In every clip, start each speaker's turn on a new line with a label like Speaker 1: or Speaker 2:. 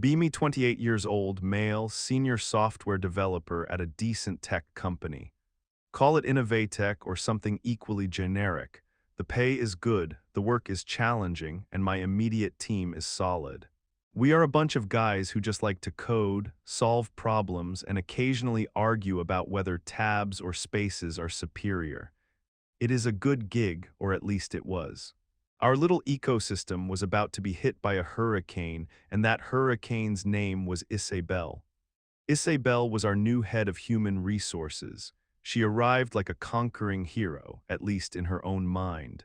Speaker 1: Beamy, 28 years old, male, senior software developer at a decent tech company. Call it Innovatech or something equally generic. The pay is good, the work is challenging, and my immediate team is solid. We are a bunch of guys who just like to code, solve problems, and occasionally argue about whether tabs or spaces are superior. It is a good gig, or at least it was. Our little ecosystem was about to be hit by a hurricane, and that hurricane's name was Isabel. Isabel was our new head of human resources. She arrived like a conquering hero, at least in her own mind.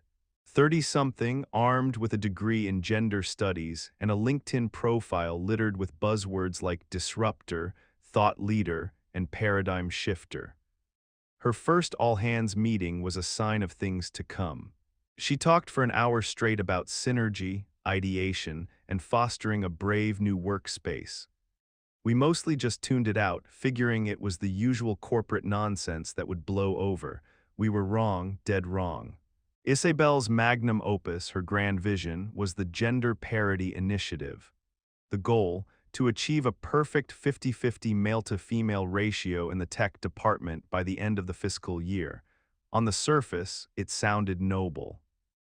Speaker 1: 30-something, armed with a degree in gender studies and a LinkedIn profile littered with buzzwords like disruptor, thought leader, and paradigm shifter. Her first all-hands meeting was a sign of things to come. She talked for an hour straight about synergy, ideation, and fostering a brave new workspace. We mostly just tuned it out, figuring it was the usual corporate nonsense that would blow over. We were wrong, dead wrong. Isabel's magnum opus, her grand vision, was the Gender Parity Initiative. The goal, to achieve a perfect 50-50 male-to-female ratio in the tech department by the end of the fiscal year. On the surface, it sounded noble.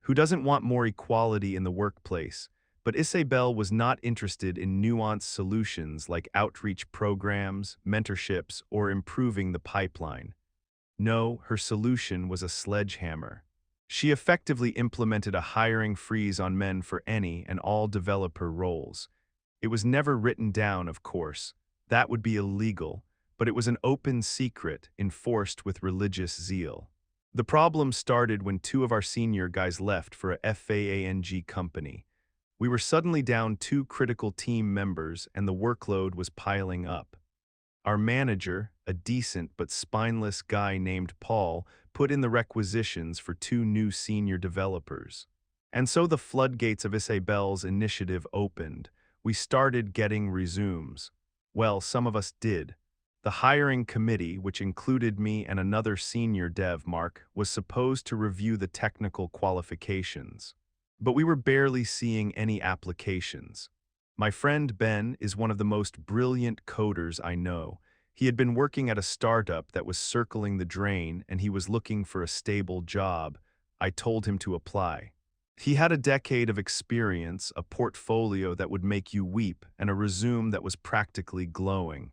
Speaker 1: Who doesn't want more equality in the workplace? But Isabel was not interested in nuanced solutions like outreach programs, mentorships, or improving the pipeline. No, her solution was a sledgehammer. She effectively implemented a hiring freeze on men for any and all developer roles. It was never written down, of course. That would be illegal, but it was an open secret enforced with religious zeal. The problem started when two of our senior guys left for a FAANG company. We were suddenly down two critical team members and the workload was piling up. Our manager, a decent but spineless guy named Paul, put in the requisitions for two new senior developers. And so the floodgates of Isabel's initiative opened. We started getting resumes. Well, some of us did. The hiring committee, which included me and another senior dev, Mark, was supposed to review the technical qualifications. But we were barely seeing any applications. My friend Ben is one of the most brilliant coders I know. He had been working at a startup that was circling the drain and he was looking for a stable job. I told him to apply. He had a decade of experience, a portfolio that would make you weep, and a resume that was practically glowing.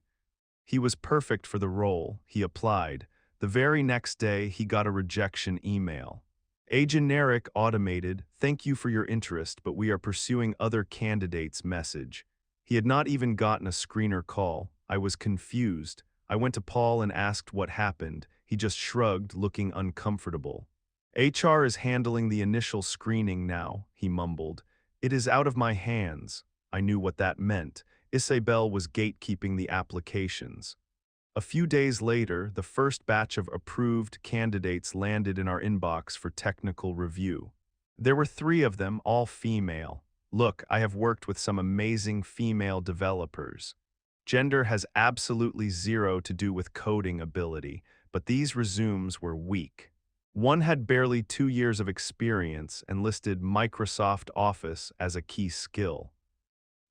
Speaker 1: He was perfect for the role. He applied. The very next day, he got a rejection email. A generic, automated, "Thank you for your interest, but we are pursuing other candidates" message. He had not even gotten a screener call. I was confused. I went to Paul and asked what happened. He just shrugged, looking uncomfortable. "HR is handling the initial screening now," he mumbled. "It is out of my hands." I knew what that meant. Isabel was gatekeeping the applications. A few days later, the first batch of approved candidates landed in our inbox for technical review. There were 3 of them, all female. Look, I have worked with some amazing female developers. Gender has absolutely zero to do with coding ability, but these resumes were weak. One had barely 2 years of experience and listed Microsoft Office as a key skill.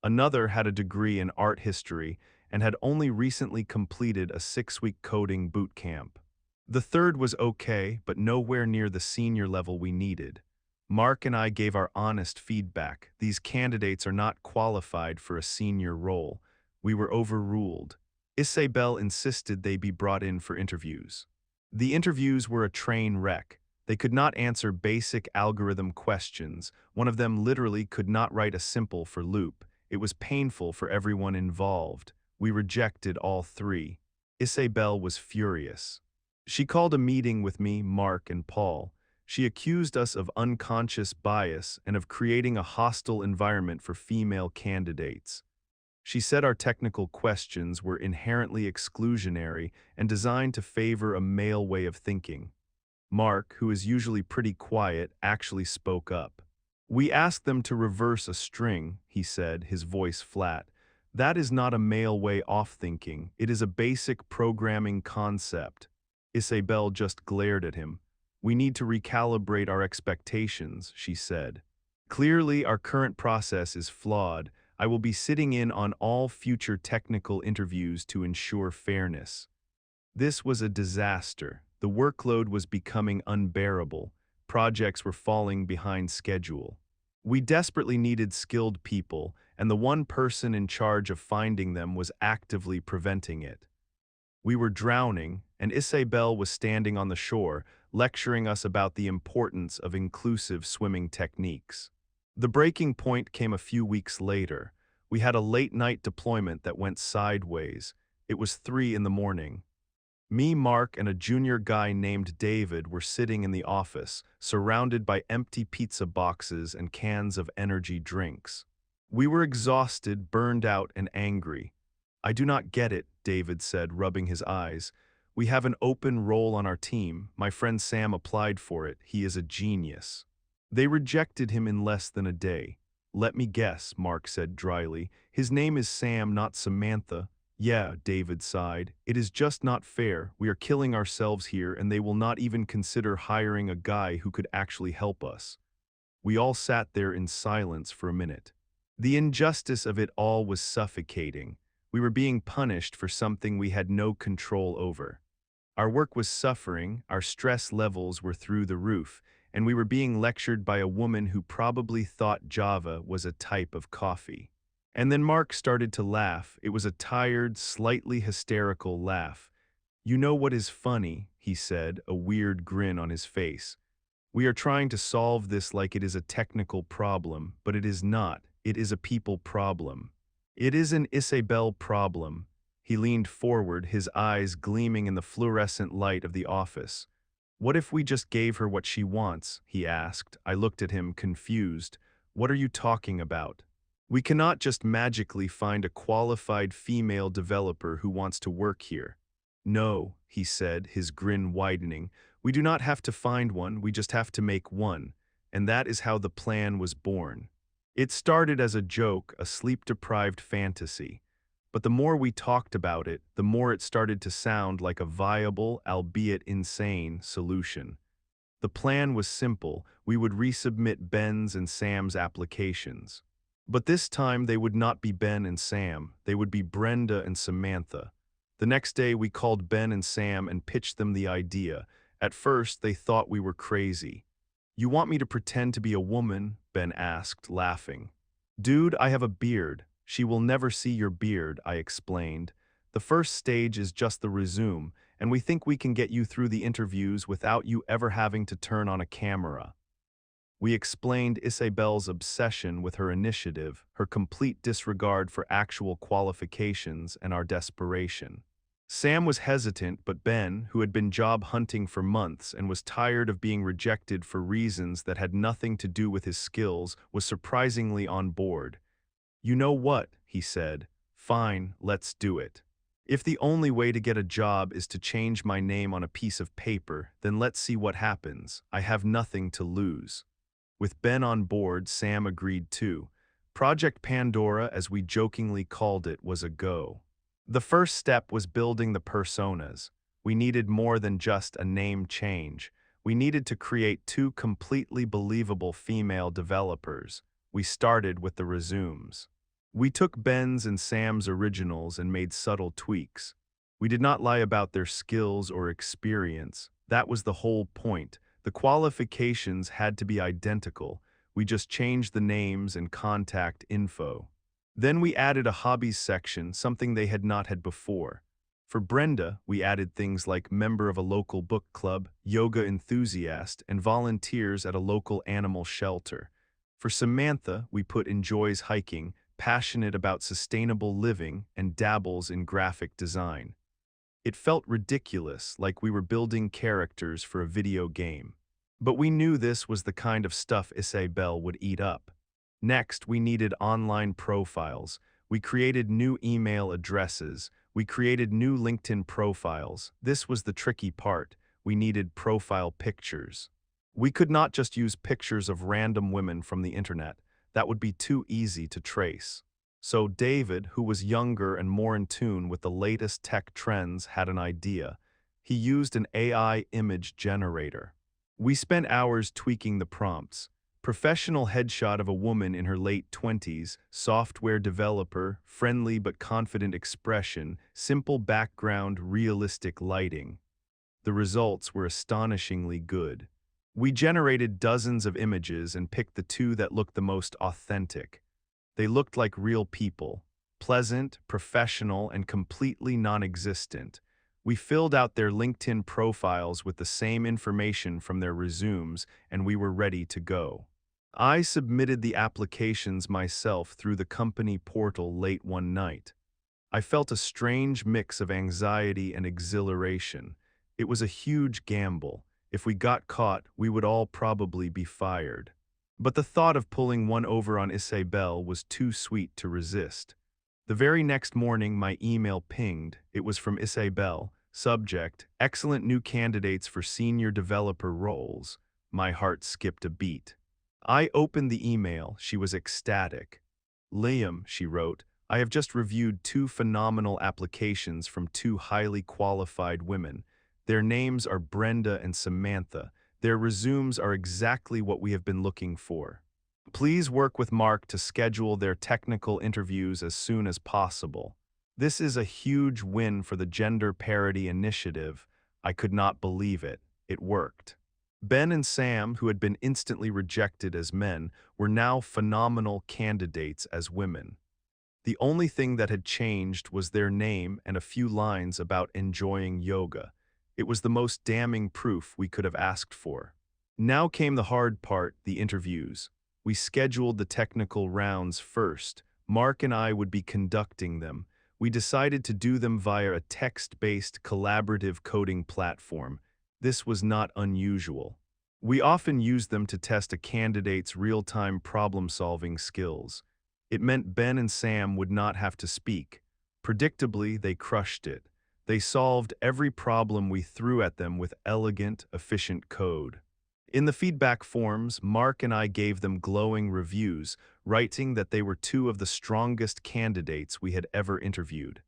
Speaker 1: Another had a degree in art history and had only recently completed a 6-week coding boot camp. The third was okay, but nowhere near the senior level we needed. Mark and I gave our honest feedback. These candidates are not qualified for a senior role. We were overruled. Isabel insisted they be brought in for interviews. The interviews were a train wreck. They could not answer basic algorithm questions. One of them literally could not write a simple for loop. It was painful for everyone involved. We rejected all 3. Isabel was furious. She called a meeting with me, Mark, and Paul. She accused us of unconscious bias and of creating a hostile environment for female candidates. She said our technical questions were inherently exclusionary and designed to favor a male way of thinking. Mark, who is usually pretty quiet, actually spoke up. "We asked them to reverse a string," he said, his voice flat. "That is not a male way of thinking. It is a basic programming concept." Isabel just glared at him. "We need to recalibrate our expectations," she said. "Clearly, our current process is flawed. I will be sitting in on all future technical interviews to ensure fairness. This was a disaster. The workload was becoming unbearable. Projects were falling behind schedule. We desperately needed skilled people, and the one person in charge of finding them was actively preventing it. We were drowning, and Isabel was standing on the shore, lecturing us about the importance of inclusive swimming techniques. The breaking point came a few weeks later. We had a late-night deployment that went sideways. It was 3 in the morning. Me, Mark, and a junior guy named David were sitting in the office, surrounded by empty pizza boxes and cans of energy drinks. We were exhausted, burned out, and angry. "I do not get it," David said, rubbing his eyes. "We have an open role on our team. My friend Sam applied for it. He is a genius." They rejected him in less than a day. "Let me guess," Mark said dryly. "His name is Sam, not Samantha." "Yeah," David sighed. "It is just not fair. We are killing ourselves here, and they will not even consider hiring a guy who could actually help us." We all sat there in silence for a minute. The injustice of it all was suffocating. We were being punished for something we had no control over. Our work was suffering, our stress levels were through the roof, and we were being lectured by a woman who probably thought Java was a type of coffee. And then Mark started to laugh. It was a tired, slightly hysterical laugh. "You know what is funny?" he said, a weird grin on his face. "We are trying to solve this like it is a technical problem, but it is not. It is a people problem. It is an Isabel problem." He leaned forward, his eyes gleaming in the fluorescent light of the office. "What if we just gave her what she wants?" he asked. I looked at him, confused. "What are you talking about?" "We cannot just magically find a qualified female developer who wants to work here." "No," he said, his grin widening. "We do not have to find one, we just have to make one." And that is how the plan was born. It started as a joke, a sleep-deprived fantasy. But the more we talked about it, the more it started to sound like a viable, albeit insane, solution. The plan was simple. We would resubmit Ben's and Sam's applications. But this time they would not be Ben and Sam, they would be Brenda and Samantha. The next day we called Ben and Sam and pitched them the idea. At first they thought we were crazy. "You want me to pretend to be a woman?" Ben asked, laughing. "Dude, I have a beard. She will never see your beard," I explained. "The first stage is just the resume, and we think we can get you through the interviews without you ever having to turn on a camera." We explained Isabel's obsession with her initiative, her complete disregard for actual qualifications, and our desperation. Sam was hesitant, but Ben, who had been job hunting for months and was tired of being rejected for reasons that had nothing to do with his skills, was surprisingly on board. "You know what?" he said. "Fine, let's do it. If the only way to get a job is to change my name on a piece of paper, then let's see what happens. I have nothing to lose." With Ben on board, Sam agreed too. Project Pandora, as we jokingly called it, was a go. The first step was building the personas. We needed more than just a name change. We needed to create 2 completely believable female developers. We started with the resumes. We took Ben's and Sam's originals and made subtle tweaks. We did not lie about their skills or experience. That was the whole point. The qualifications had to be identical. We just changed the names and contact info. Then we added a hobbies section, something they had not had before. For Brenda, we added things like member of a local book club, yoga enthusiast, and volunteers at a local animal shelter. For Samantha, we put enjoys hiking, passionate about sustainable living, and dabbles in graphic design. It felt ridiculous, like we were building characters for a video game. But we knew this was the kind of stuff Isabel would eat up. Next, we needed online profiles. We created new email addresses. We created new LinkedIn profiles. This was the tricky part. We needed profile pictures. We could not just use pictures of random women from the internet. That would be too easy to trace. So David, who was younger and more in tune with the latest tech trends, had an idea. He used an AI image generator. We spent hours tweaking the prompts. Professional headshot of a woman in her late 20s, software developer, friendly but confident expression, simple background, realistic lighting. The results were astonishingly good. We generated dozens of images and picked the two that looked the most authentic. They looked like real people, pleasant, professional, and completely non-existent. We filled out their LinkedIn profiles with the same information from their resumes, and we were ready to go. I submitted the applications myself through the company portal late one night. I felt a strange mix of anxiety and exhilaration. It was a huge gamble. If we got caught, we would all probably be fired. But the thought of pulling one over on Isabel was too sweet to resist. The very next morning, my email pinged. It was from Isabel. Subject: excellent new candidates for senior developer roles. My heart skipped a beat. I opened the email. She was ecstatic. Liam, she wrote, I have just reviewed two phenomenal applications from two highly qualified women. Their names are Brenda and Samantha. Their resumes are exactly what we have been looking for. Please work with Mark to schedule their technical interviews as soon as possible. This is a huge win for the Gender Parity Initiative. I could not believe it. It worked. Ben and Sam, who had been instantly rejected as men, were now phenomenal candidates as women. The only thing that had changed was their name and a few lines about enjoying yoga. It was the most damning proof we could have asked for. Now came the hard part, the interviews. We scheduled the technical rounds first. Mark and I would be conducting them. We decided to do them via a text-based collaborative coding platform. This was not unusual. We often used them to test a candidate's real-time problem-solving skills. It meant Ben and Sam would not have to speak. Predictably, they crushed it. They solved every problem we threw at them with elegant, efficient code. In the feedback forms, Mark and I gave them glowing reviews, writing that they were two of the strongest candidates we had ever interviewed.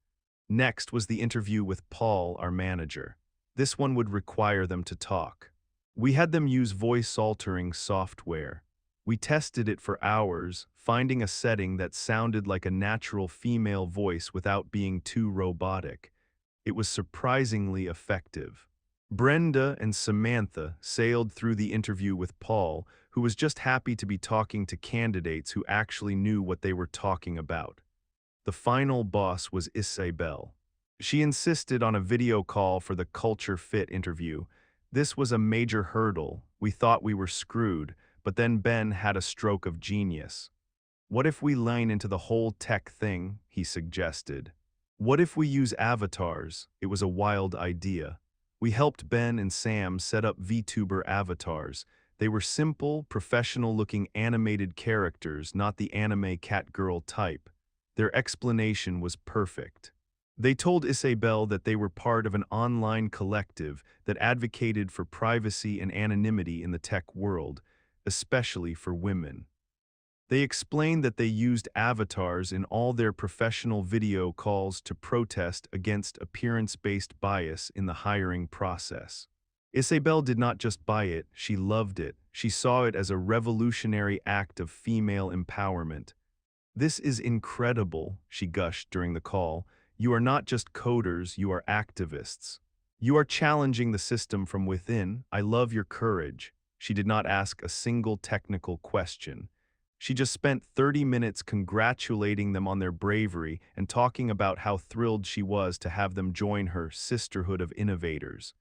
Speaker 1: Next was the interview with Paul, our manager. This one would require them to talk. We had them use voice-altering software. We tested it for hours, finding a setting that sounded like a natural female voice without being too robotic. It was surprisingly effective. Brenda and Samantha sailed through the interview with Paul, who was just happy to be talking to candidates who actually knew what they were talking about. The final boss was Isabel. She insisted on a video call for the culture fit interview. This was a major hurdle. We thought we were screwed, but then Ben had a stroke of genius. What if we lean into the whole tech thing, he suggested. What if we use avatars? It was a wild idea. We helped Ben and Sam set up VTuber avatars. They were simple, professional-looking animated characters, not the anime catgirl type. Their explanation was perfect. They told Isabel that they were part of an online collective that advocated for privacy and anonymity in the tech world, especially for women. They explained that they used avatars in all their professional video calls to protest against appearance-based bias in the hiring process. Isabel did not just buy it, she loved it. She saw it as a revolutionary act of female empowerment. This is incredible, she gushed during the call. You are not just coders, you are activists. You are challenging the system from within. I love your courage. She did not ask a single technical question. She just spent 30 minutes congratulating them on their bravery and talking about how thrilled she was to have them join her sisterhood of innovators.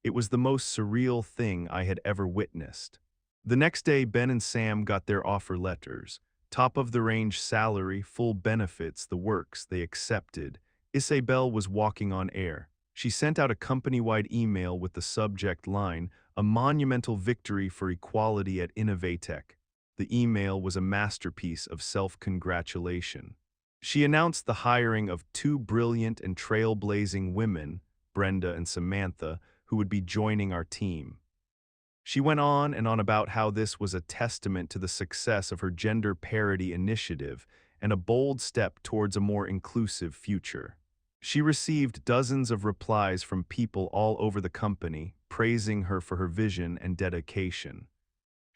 Speaker 1: It was the most surreal thing I had ever witnessed. The next day, Ben and Sam got their offer letters. Top-of-the-range salary, full benefits, the works. They accepted. Isabel was walking on air. She sent out a company-wide email with the subject line, "A monumental victory for equality at Innovatech." The email was a masterpiece of self-congratulation. She announced the hiring of two brilliant and trailblazing women, Brenda and Samantha, who would be joining our team. She went on and on about how this was a testament to the success of her gender parity initiative and a bold step towards a more inclusive future. She received dozens of replies from people all over the company, praising her for her vision and dedication.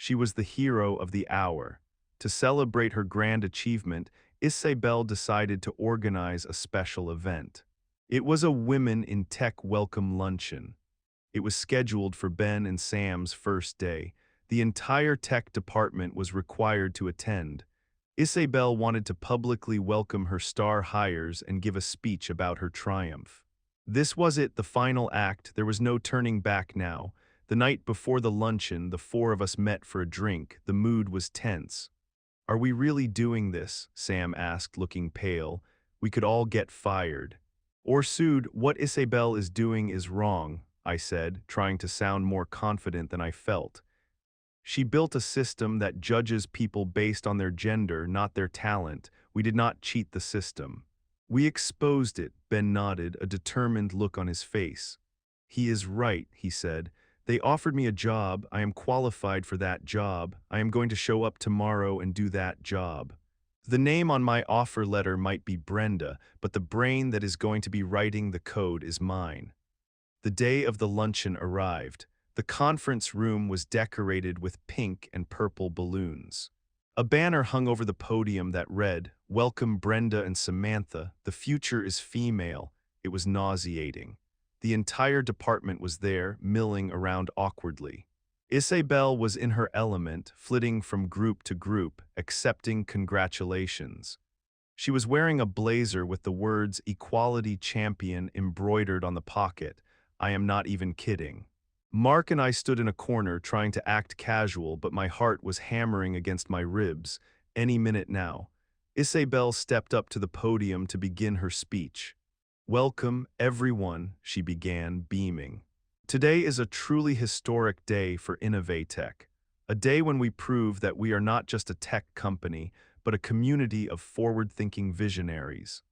Speaker 1: She was the hero of the hour. To celebrate her grand achievement, Isabel decided to organize a special event. It was a Women in Tech welcome luncheon. It was scheduled for Ben and Sam's first day. The entire tech department was required to attend. Isabel wanted to publicly welcome her star hires and give a speech about her triumph. This was it, the final act. There was no turning back now. The night before the luncheon, the four of us met for a drink. The mood was tense. "Are we really doing this?" Sam asked, looking pale. "We could all get fired." "Or sued. What Isabel is doing is wrong," I said, trying to sound more confident than I felt. "She built a system that judges people based on their gender, not their talent. We did not cheat the system." "We exposed it," Ben nodded, a determined look on his face. "He is right," he said. "They offered me a job. I am qualified for that job. I am going to show up tomorrow and do that job. The name on my offer letter might be Brenda, but the brain that is going to be writing the code is mine." The day of the luncheon arrived. The conference room was decorated with pink and purple balloons. A banner hung over the podium that read, "Welcome Brenda and Samantha, the future is female." It was nauseating. The entire department was there, milling around awkwardly. Isabel was in her element, flitting from group to group, accepting congratulations. She was wearing a blazer with the words "Equality Champion" embroidered on the pocket. I am not even kidding. Mark and I stood in a corner trying to act casual, but my heart was hammering against my ribs. Any minute now. Isabel stepped up to the podium to begin her speech. "Welcome, everyone," she began, beaming. "Today is a truly historic day for Innovatech, a day when we prove that we are not just a tech company, but a community of forward-thinking visionaries."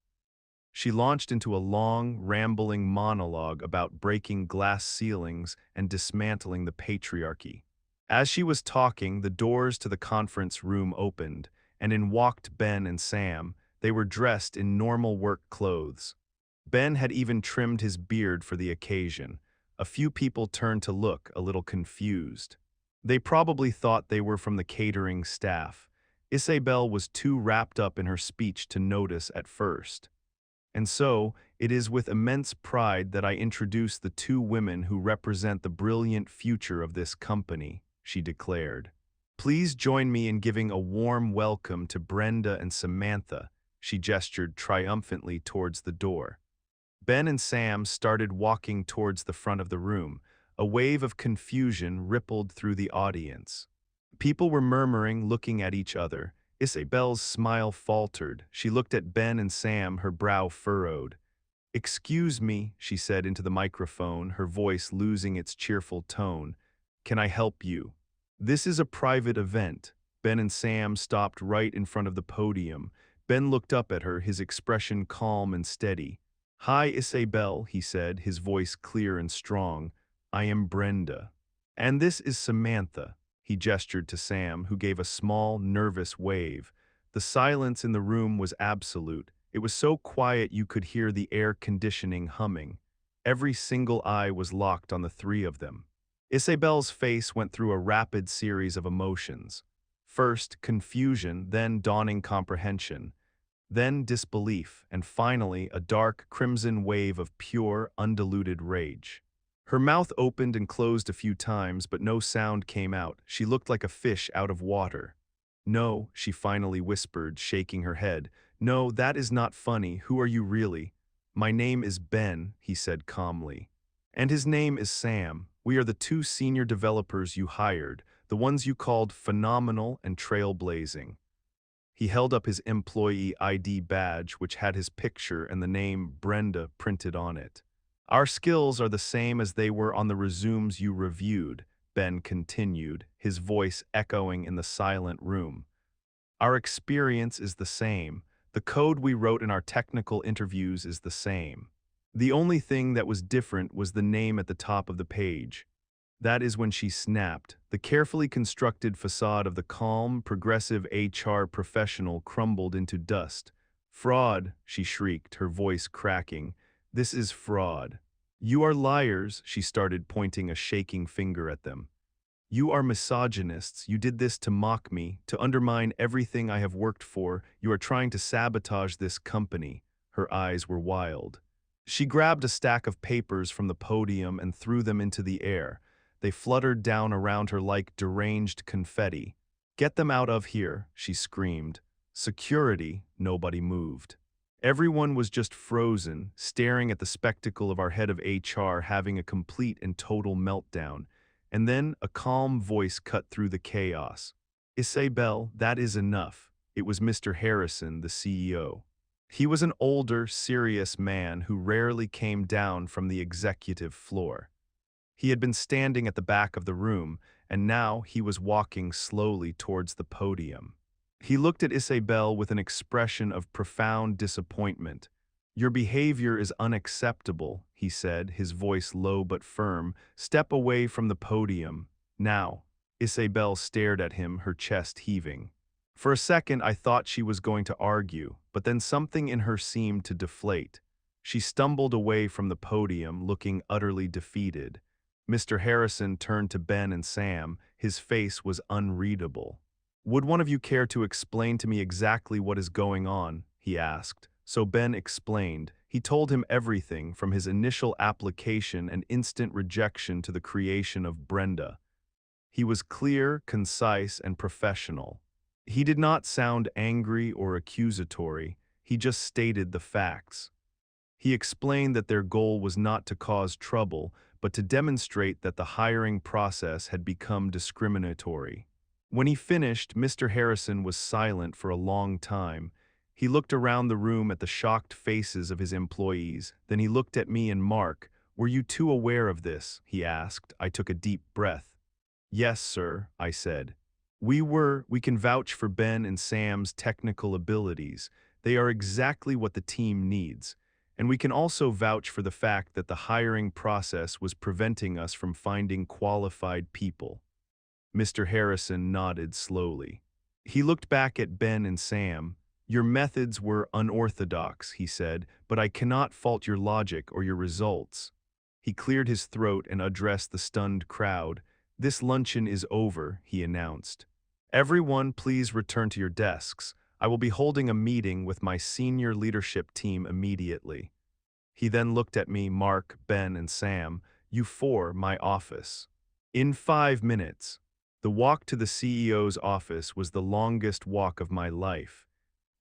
Speaker 1: She launched into a long, rambling monologue about breaking glass ceilings and dismantling the patriarchy. As she was talking, the doors to the conference room opened, and in walked Ben and Sam. They were dressed in normal work clothes. Ben had even trimmed his beard for the occasion. A few people turned to look, a little confused. They probably thought they were from the catering staff. Isabel was too wrapped up in her speech to notice at first. "And so, it is with immense pride that I introduce the two women who represent the brilliant future of this company," she declared. "Please join me in giving a warm welcome to Brenda and Samantha." She gestured triumphantly towards the door. Ben and Sam started walking towards the front of the room. A wave of confusion rippled through the audience. People were murmuring, looking at each other. Isabel's smile faltered. She looked at Ben and Sam, her brow furrowed. "Excuse me," she said into the microphone, her voice losing its cheerful tone. "Can I help you?" "This is a private event." Ben and Sam stopped right in front of the podium. Ben looked up at her, his expression calm and steady. "Hi, Isabel," he said, his voice clear and strong. "I am Brenda. And this is Samantha." He gestured to Sam, who gave a small, nervous wave. The silence in the room was absolute. It was so quiet you could hear the air conditioning humming. Every single eye was locked on the three of them. Isabel's face went through a rapid series of emotions. First, confusion, then dawning comprehension, then disbelief, and finally a dark crimson wave of pure, undiluted rage. Her mouth opened and closed a few times, but no sound came out. She looked like a fish out of water. "No," she finally whispered, shaking her head. "No, that is not funny. Who are you really?" "My name is Ben," he said calmly. "And his name is Sam. We are the two senior developers you hired, the ones you called phenomenal and trailblazing." He held up his employee ID badge, which had his picture and the name Brenda printed on it. "Our skills are the same as they were on the resumes you reviewed," Ben continued, his voice echoing in the silent room. "Our experience is the same. The code we wrote in our technical interviews is the same. The only thing that was different was the name at the top of the page." That is when she snapped. The carefully constructed facade of the calm, progressive HR professional crumbled into dust. "Fraud," she shrieked, her voice cracking. "This is fraud." "You are liars," she started, pointing a shaking finger at them. You are misogynists. You did this to mock me, to undermine everything I have worked for. You are trying to sabotage this company." Her eyes were wild. She grabbed a stack of papers from the podium and threw them into the air. They fluttered down around her like deranged confetti. "Get them out of here," she screamed. Security, nobody moved. Everyone was just frozen, staring at the spectacle of our head of HR having a complete and total meltdown. And then a calm voice cut through the chaos. "Isabel, that is enough." It was Mr. Harrison, the CEO. He was an older, serious man who rarely came down from the executive floor. He had been standing at the back of the room, and now he was walking slowly towards the podium. He looked at Isabel with an expression of profound disappointment. "Your behavior is unacceptable," he said, his voice low but firm. "Step away from the podium. Now." Isabel stared at him, her chest heaving. For a second I thought she was going to argue, but then something in her seemed to deflate. She stumbled away from the podium, looking utterly defeated. Mr. Harrison turned to Ben and Sam. His face was unreadable. "Would one of you care to explain to me exactly what is going on?" he asked. So Ben explained. He told him everything from his initial application and instant rejection to the creation of Brenda. He was clear, concise, and professional. He did not sound angry or accusatory. He just stated the facts. He explained that their goal was not to cause trouble, but to demonstrate that the hiring process had become discriminatory. When he finished, Mr. Harrison was silent for a long time. He looked around the room at the shocked faces of his employees. Then he looked at me and Mark. "Were you two aware of this?" he asked. I took a deep breath. "Yes, sir," I said. We can vouch for Ben and Sam's technical abilities. They are exactly what the team needs. And we can also vouch for the fact that the hiring process was preventing us from finding qualified people." Mr. Harrison nodded slowly. He looked back at Ben and Sam. "Your methods were unorthodox," he said, "but I cannot fault your logic or your results." He cleared his throat and addressed the stunned crowd. "This luncheon is over," he announced. "Everyone, please return to your desks. I will be holding a meeting with my senior leadership team immediately." He then looked at me, Mark, Ben, and Sam. "You four, my office. In 5 minutes." The walk to the CEO's office was the longest walk of my life.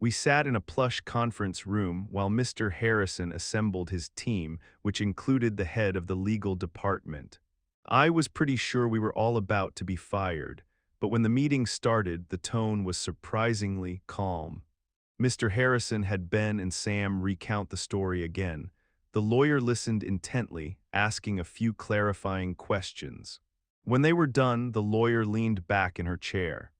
Speaker 1: We sat in a plush conference room while Mr. Harrison assembled his team, which included the head of the legal department. I was pretty sure we were all about to be fired, but when the meeting started, the tone was surprisingly calm. Mr. Harrison had Ben and Sam recount the story again. The lawyer listened intently, asking a few clarifying questions. When they were done, the lawyer leaned back in her chair.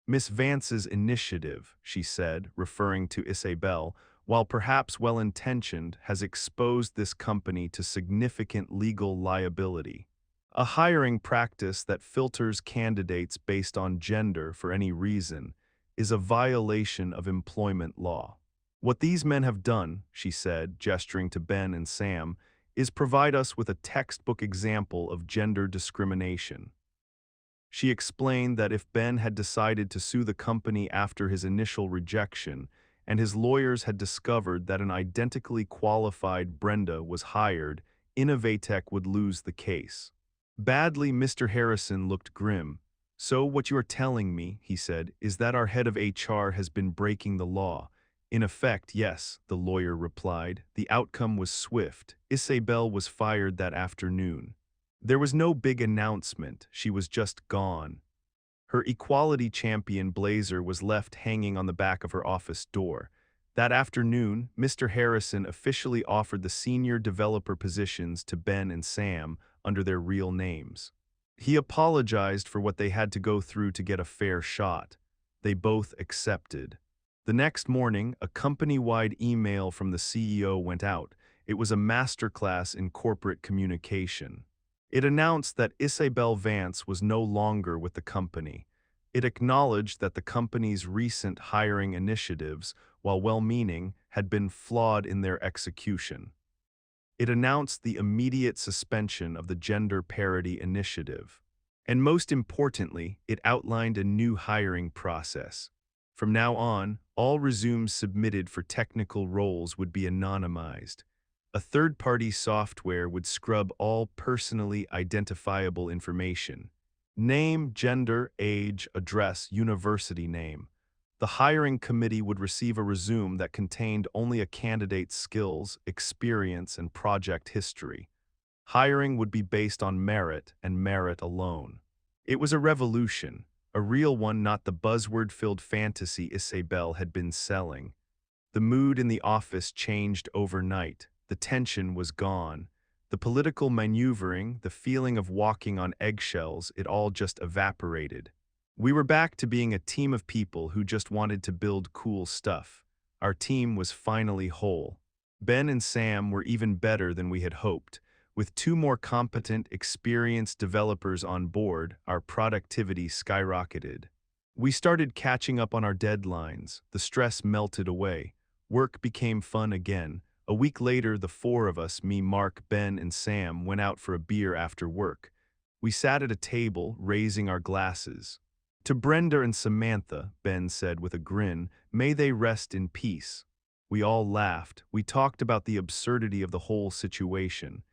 Speaker 1: "Miss Vance's initiative," she said, referring to Isabel, "while perhaps well-intentioned, has exposed this company to significant legal liability. A hiring practice that filters candidates based on gender for any reason is a violation of employment law. What these men have done," she said, gesturing to Ben and Sam, "is provide us with a textbook example of gender discrimination." She explained that if Ben had decided to sue the company after his initial rejection, and his lawyers had discovered that an identically qualified Brenda was hired, Innovatech would lose the case. Badly, Mr. Harrison looked grim. "So what you are telling me," he said, "is that our head of HR has been breaking the law." "In effect, yes," the lawyer replied. "The outcome was swift. Isabel was fired that afternoon. There was no big announcement. She was just gone. Her equality champion blazer was left hanging on the back of her office door. That afternoon, Mr. Harrison officially offered the senior developer positions to Ben and Sam under their real names. He apologized for what they had to go through to get a fair shot. They both accepted. The next morning, a company-wide email from the CEO went out. It was a masterclass in corporate communication. It announced that Isabel Vance was no longer with the company. It acknowledged that the company's recent hiring initiatives, while well-meaning, had been flawed in their execution. It announced the immediate suspension of the Gender Parity Initiative. And most importantly, it outlined a new hiring process. From now on, all resumes submitted for technical roles would be anonymized. A third-party software would scrub all personally identifiable information. Name, gender, age, address, university name. The hiring committee would receive a resume that contained only a candidate's skills, experience, and project history. Hiring would be based on merit and merit alone. It was a revolution, a real one, not the buzzword-filled fantasy Isabel had been selling. The mood in the office changed overnight. The tension was gone. The political maneuvering, the feeling of walking on eggshells, it all just evaporated. We were back to being a team of people who just wanted to build cool stuff. Our team was finally whole. Ben and Sam were even better than we had hoped. With two more competent, experienced developers on board, our productivity skyrocketed. We started catching up on our deadlines. The stress melted away. Work became fun again. A week later, the four of us, me, Mark, Ben, and Sam, went out for a beer after work. We sat at a table, raising our glasses. To Brenda and Samantha, Ben said with a grin, may they rest in peace. We all laughed. We talked about the absurdity of the whole situation.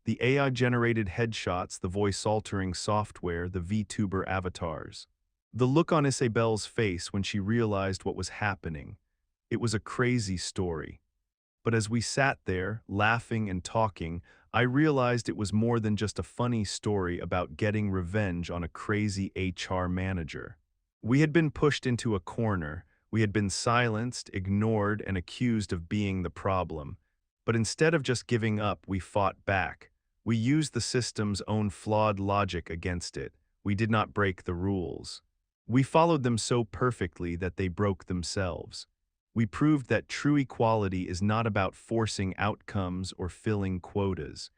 Speaker 1: The AI-generated headshots, the voice-altering software, the VTuber avatars. The look on Isabel's face when she realized what was happening. It was a crazy story. But as we sat there, laughing and talking, I realized it was more than just a funny story about getting revenge on a crazy HR manager. We had been pushed into a corner. We had been silenced, ignored, and accused of being the problem. But instead of just giving up, we fought back. We used the system's own flawed logic against it. We did not break the rules. We followed them so perfectly that they broke themselves. We proved that true equality is not about forcing outcomes or filling quotas.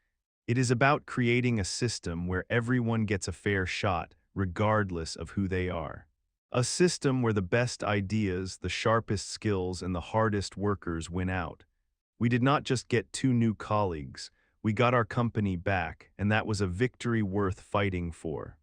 Speaker 1: It is about creating a system where everyone gets a fair shot, regardless of who they are. A system where the best ideas, the sharpest skills, and the hardest workers win out. We did not just get two new colleagues. We got our company back, and that was a victory worth fighting for.